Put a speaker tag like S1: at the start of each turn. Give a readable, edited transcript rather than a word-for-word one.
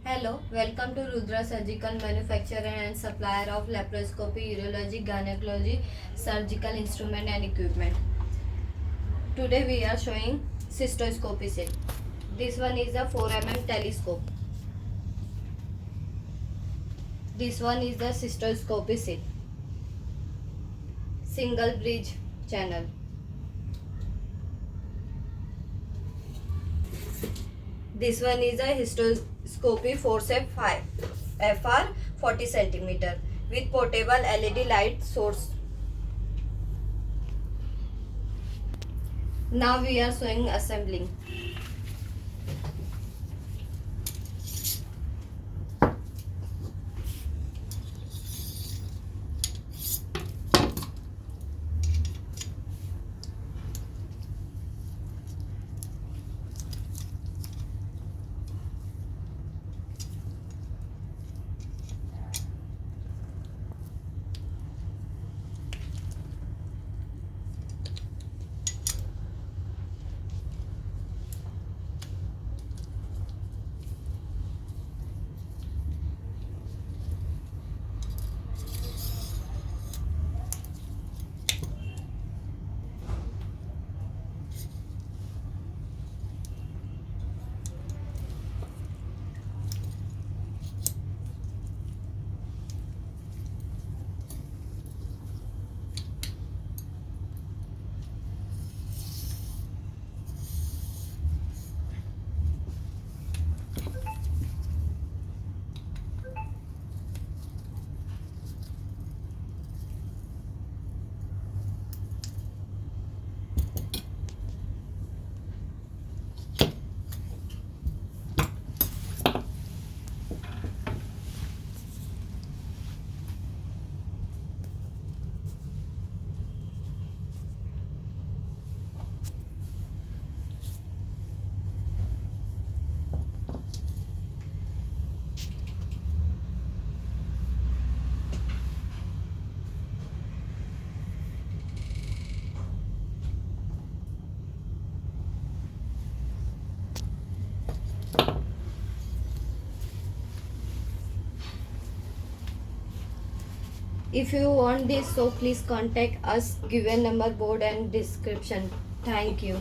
S1: Hello, welcome to RUDRA Surgical Manufacturer and Supplier of Laparoscopy, Urology, Gynecology, Surgical Instrument and Equipment. Today we are showing cystoscopy set. This one is a 4 mm telescope. This one is the cystoscopy set. Single bridge channel. This one is a histoscopy forceps 5 FR 40 cm with portable LED light source. Now we are showing assembling. If you want this, so please contact us, given number, board and description. Thank you.